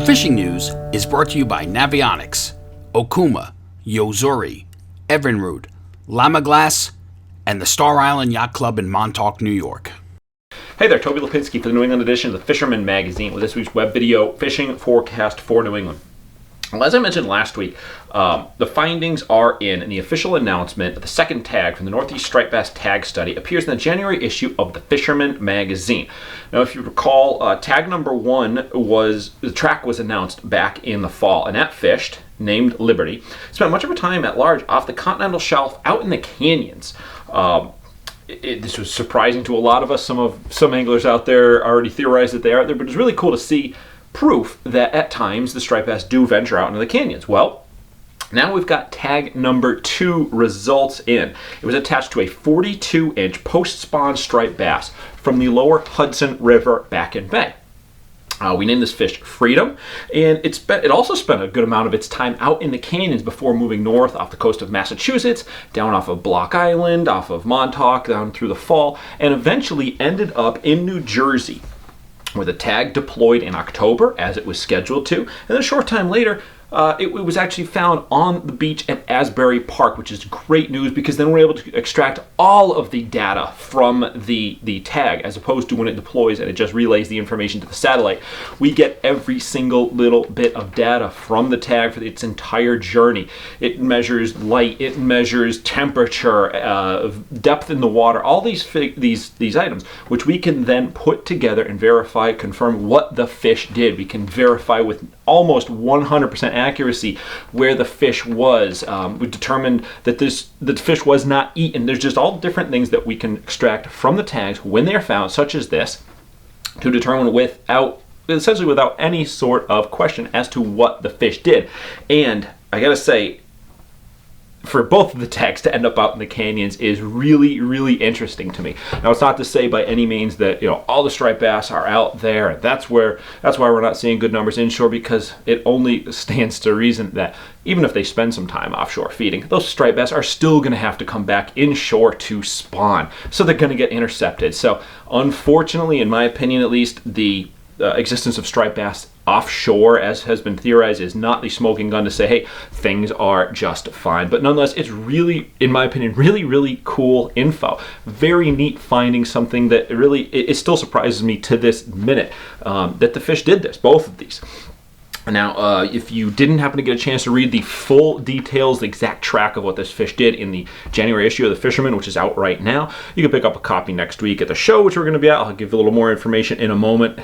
Fishing news is brought to you by Navionics, Okuma, Yozuri, Evinrude, Lamaglass, and the Star Island Yacht Club in Montauk, New York. Hey there, Toby Lapinski for the New England edition of the Fisherman magazine with this week's web video, Fishing Forecast for New England. Well, as I mentioned last week, the findings are in the official announcement that the second tag from the Northeast Striped Bass Tag Study appears in the January issue of the Fisherman magazine. Now, if you recall, tag number one was, the track was announced back in the fall, and that fished, named Liberty, spent much of her time at large off the continental shelf out in the canyons. This was surprising to a lot of us. Some anglers out there already theorized that they are there, but it was really cool to see proof that at times the striped bass do venture out into the canyons. Well, now we've got tag number 2 results in. It was attached to a 42-inch post-spawn striped bass from the lower Hudson River back in May. We named this fish Freedom, and it also spent a good amount of its time out in the canyons before moving north off the coast of Massachusetts, down off of Block Island, off of Montauk, down through the fall, and eventually ended up in New Jersey, where the tag deployed in October as it was scheduled to, and then a short time later it was actually found on the beach at Asbury Park, which is great news because then we're able to extract all of the data from the tag, as opposed to when it deploys and it just relays the information to the satellite. We get every single little bit of data from the tag for its entire journey. It measures light, it measures temperature, depth in the water, all these items, which we can then put together and verify, confirm what the fish did. We can verify with almost 100% accuracy where the fish was. We determined that the fish was not eaten. There's just all different things that we can extract from the tags when they're found, such as this, to determine essentially without any sort of question as to what the fish did. And I gotta say, for both of the tags to end up out in the canyons is really, really interesting to me. Now, it's not to say by any means that all the striped bass are out there. That's why we're not seeing good numbers inshore, because it only stands to reason that even if they spend some time offshore feeding, those striped bass are still going to have to come back inshore to spawn. So they're going to get intercepted. So unfortunately, in my opinion at least, the existence of striped bass offshore, as has been theorized, is not the smoking gun to say, hey, things are just fine. But nonetheless, it's really, in my opinion, really, really cool info. Very neat finding, something that really, it still surprises me to this minute that the fish did this, both of these. Now, if you didn't happen to get a chance to read the full details, the exact track of what this fish did in the January issue of the Fisherman, which is out right now, you can pick up a copy next week at the show, which we're going to be at. I'll give you a little more information in a moment.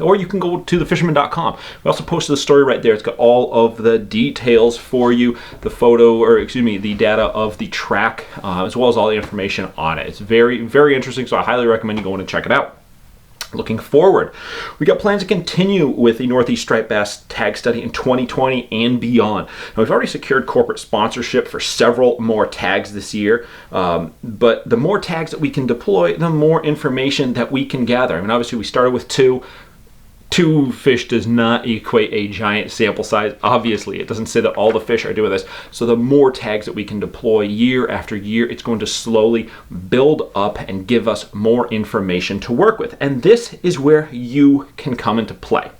Or you can go to thefisherman.com. We also posted the story right there. It's got all of the details for you, the data of the track, as well as all the information on it. It's very, very interesting, so I highly recommend you go in and check it out. Looking forward, we got plans to continue with the Northeast Striped Bass Tag Study in 2020 and beyond. Now, we've already secured corporate sponsorship for several more tags this year, but the more tags that we can deploy, the more information that we can gather. I mean, obviously, we started with 2. 2 fish does not equate a giant sample size. Obviously, it doesn't say that all the fish are doing this. So the more tags that we can deploy year after year, it's going to slowly build up and give us more information to work with. And this is where you can come into play.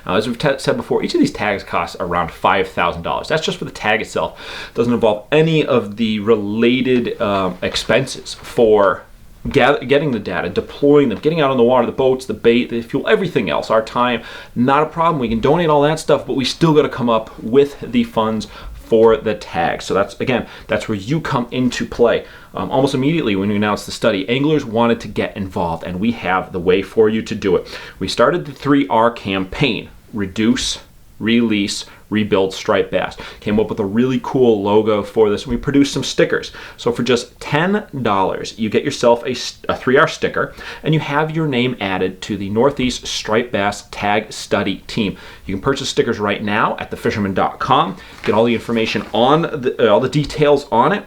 As we've said before, each of these tags costs around $5,000. That's just for the tag itself. It doesn't involve any of the related expenses for getting the data, deploying them, getting out on the water, the boats, the bait, the fuel, everything else, our time. Not a problem. We can donate all that stuff, but we still got to come up with the funds for the tag. So that's where you come into play. Almost immediately when we announced the study, anglers wanted to get involved, and we have the way for you to do it. We started the 3R campaign: reduce, release, rebuild striped bass. Came up with a really cool logo for this, and we produced some stickers. So for just $10, you get yourself a 3R sticker, and you have your name added to the Northeast Striped Bass Tag Study team. You can purchase stickers right now at thefisherman.com. Get all the information on all the details on it.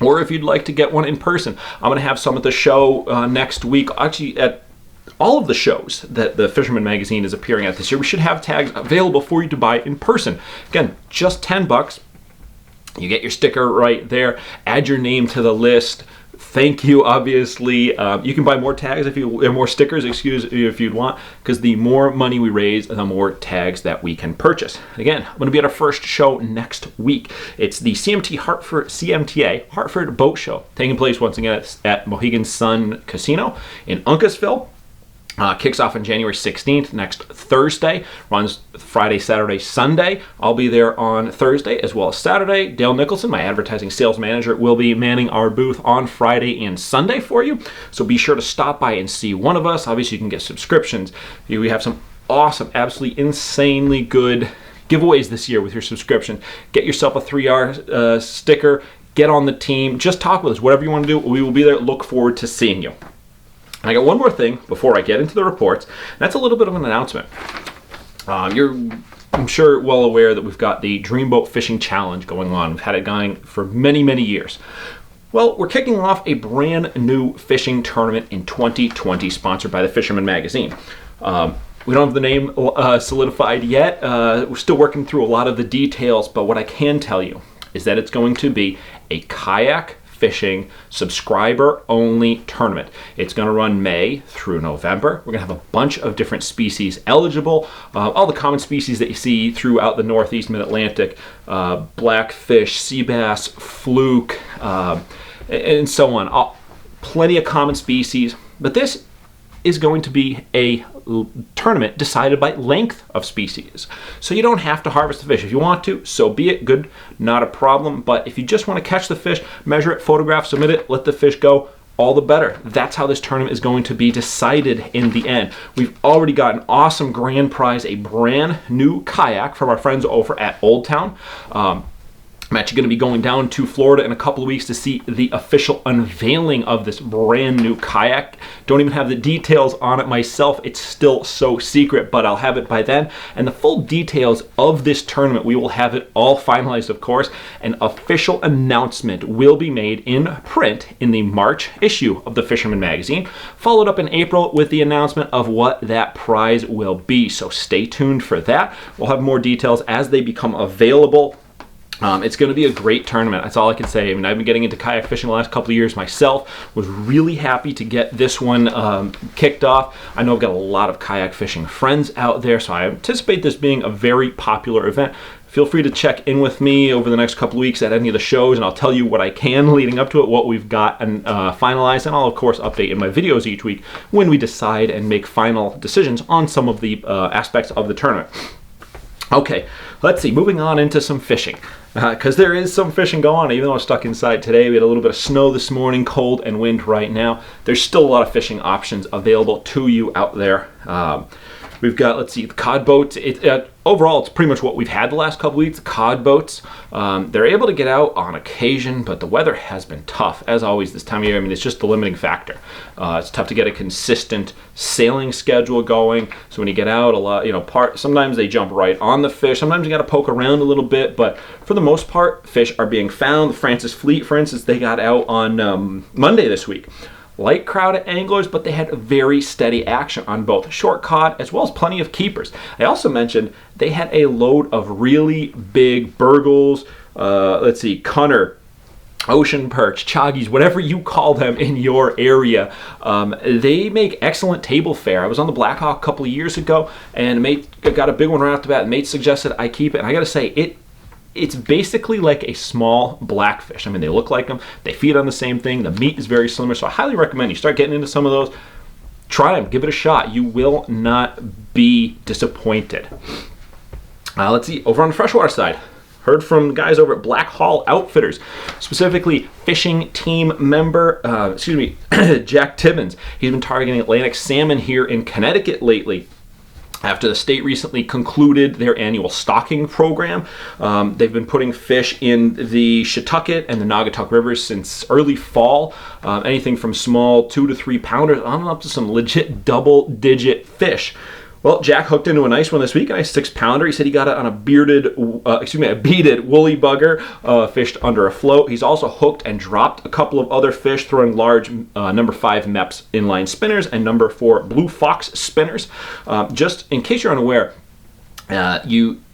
Or if you'd like to get one in person, I'm going to have some at the show next week. Actually, at all of the shows that the Fisherman magazine is appearing at this year, we should have tags available for you to buy in person. Again, just $10. You get your sticker right there, add your name to the list, Thank you. Obviously, you can buy more tags or more stickers, if you'd want, because the more money we raise, the more tags that we can purchase. Again, I'm going to be at our first show next week. It's the CMTA Hartford Boat Show, taking place once again at Mohegan Sun Casino in Uncasville. Kicks off on January 16th, next Thursday, runs Friday, Saturday, Sunday. I'll be there on Thursday as well as Saturday. Dale Nicholson, my advertising sales manager, will be manning our booth on Friday and Sunday for you. So be sure to stop by and see one of us. Obviously, you can get subscriptions. We have some awesome, absolutely insanely good giveaways this year with your subscription. Get yourself a 3R sticker. Get on the team. Just talk with us. Whatever you want to do, we will be there. Look forward to seeing you. I got one more thing before I get into the reports. That's a little bit of an announcement. I'm sure well aware that we've got the Dreamboat Fishing Challenge going on. We've had it going for many, many years. Well, we're kicking off a brand new fishing tournament in 2020, sponsored by the Fisherman magazine. We don't have the name solidified yet. We're still working through a lot of the details, but what I can tell you is that it's going to be a kayak fishing subscriber only tournament. It's going to run May through November. We're going to have a bunch of different species eligible, all the common species that you see throughout the Northeast Mid-Atlantic, blackfish, sea bass, fluke, and so on. Plenty of common species, but this is going to be a tournament decided by length of species. So you don't have to harvest the fish. If you want to, so be it. Good, not a problem. But if you just want to catch the fish, measure it, photograph, submit it, let the fish go, all the better. That's how this tournament is going to be decided in the end. We've already got an awesome grand prize, a brand new kayak from our friends over at Old Town. I'm actually going to be going down to Florida in a couple of weeks to see the official unveiling of this brand new kayak. Don't even have the details on it myself. It's still so secret, but I'll have it by then. And the full details of this tournament, we will have it all finalized, of course. An official announcement will be made in print in the March issue of the Fisherman magazine, followed up in April with the announcement of what that prize will be. So stay tuned for that. We'll have more details as they become available. It's going to be a great tournament. That's all I can say. I mean, I've been getting into kayak fishing the last couple of years myself. Was really happy to get this one kicked off. I know I've got a lot of kayak fishing friends out there, so I anticipate this being a very popular event. Feel free to check in with me over the next couple of weeks at any of the shows, and I'll tell you what I can leading up to it, what we've got and finalized, and I'll, of course, update in my videos each week when we decide and make final decisions on some of the aspects of the tournament. Okay, let's see. Moving on into some fishing, because there is some fishing going on. Even though I'm stuck inside today, we had a little bit of snow this morning, cold and wind right now. There's still a lot of fishing options available to you out there. We've got, let's see, the cod boats. Overall, it's pretty much what we've had the last couple weeks, the cod boats. They're able to get out on occasion, but the weather has been tough, as always, this time of year. I mean, it's just the limiting factor. It's tough to get a consistent sailing schedule going. So when you get out, a lot, sometimes they jump right on the fish. Sometimes you got to poke around a little bit, but for the most part, fish are being found. The Francis Fleet, for instance, they got out on Monday this week. Light crowd of anglers, but they had very steady action on both short cod as well as plenty of keepers. I also mentioned they had a load of really big bergals, cunner, ocean perch, choggies, whatever you call them in your area. They make excellent table fare. I was on the Blackhawk a couple of years ago and got a big one right off the bat. Mate suggested I keep it, and I gotta say, it's basically like a small blackfish. I mean, they look like them. They feed on the same thing. The meat is very similar. So I highly recommend you start getting into some of those. Try them. Give it a shot. You will not be disappointed. Let's see. Over on the freshwater side, heard from guys over at Black Hall Outfitters, specifically fishing team member, Jack Tibbins. He's been targeting Atlantic salmon here in Connecticut lately. After the state recently concluded their annual stocking program, they've been putting fish in the Shetucket and the Naugatuck rivers since early fall. Anything from small 2 to 3 pounders on up to some legit double-digit fish. Well, Jack hooked into a nice one this week, a nice 6-pounder. He said he got it on a beaded woolly bugger, fished under a float. He's also hooked and dropped a couple of other fish, throwing large number 5 Mepps inline spinners and number 4 Blue Fox spinners. Just in case you're unaware,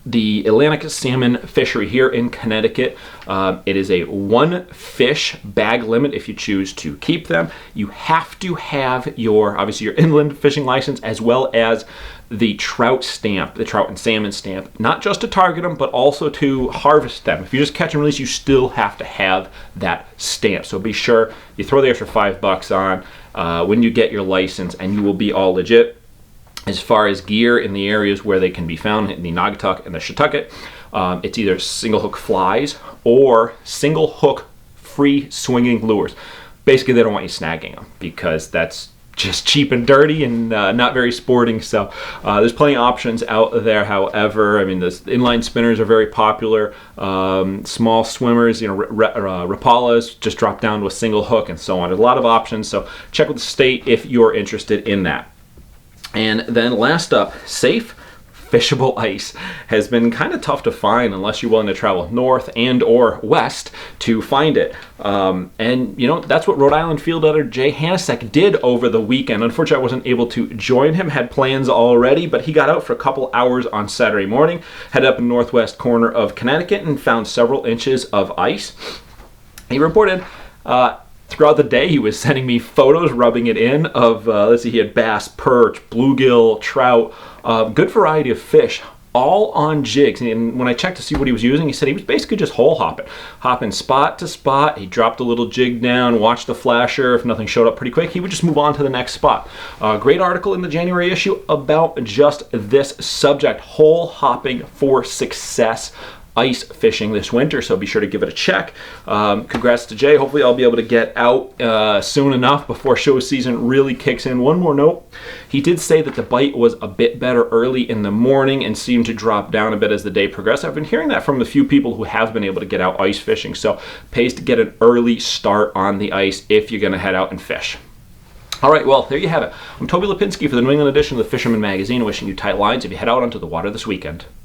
the Atlantic salmon fishery here in Connecticut. It is a 1 fish bag limit if you choose to keep them. You have to have obviously your inland fishing license, as well as the trout stamp, the trout and salmon stamp, not just to target them, but also to harvest them. If you just catch and release, you still have to have that stamp. So be sure you throw the extra $5 on when you get your license, and you will be all legit. As far as gear in the areas where they can be found, in the Naugatuck and the Shetucket, it's either single hook flies or single hook free swinging lures. Basically, they don't want you snagging them because that's just cheap and dirty and not very sporting. So there's plenty of options out there. However, I mean, the inline spinners are very popular. Small swimmers, Rapalas just drop down to a single hook and so on. There's a lot of options. So check with the state if you're interested in that. And then last up, safe fishable ice has been kind of tough to find unless you're willing to travel north and or west to find it. And that's what Rhode Island field editor Jay Hanecak did over the weekend. Unfortunately, I wasn't able to join him, had plans already, but he got out for a couple hours on Saturday morning, headed up in the northwest corner of Connecticut and found several inches of ice. He reported throughout the day, he was sending me photos, rubbing it in of, he had bass, perch, bluegill, trout, good variety of fish, all on jigs. And when I checked to see what he was using, he said he was basically just hole hopping spot to spot. He dropped a little jig down, watched the flasher. If nothing showed up pretty quick, he would just move on to the next spot. Great article in the January issue about just this subject, hole hopping for success. Ice fishing this winter, so be sure to give it a check. Congrats to Jay. Hopefully I'll be able to get out soon enough before show season really kicks in. One more note, he did say that the bite was a bit better early in the morning and seemed to drop down a bit as the day progressed. I've been hearing that from a few people who have been able to get out ice fishing, so pays to get an early start on the ice if you're going to head out and fish. All right, well, there you have it. I'm Toby Lapinski for the New England edition of the Fisherman magazine, wishing you tight lines if you head out onto the water this weekend.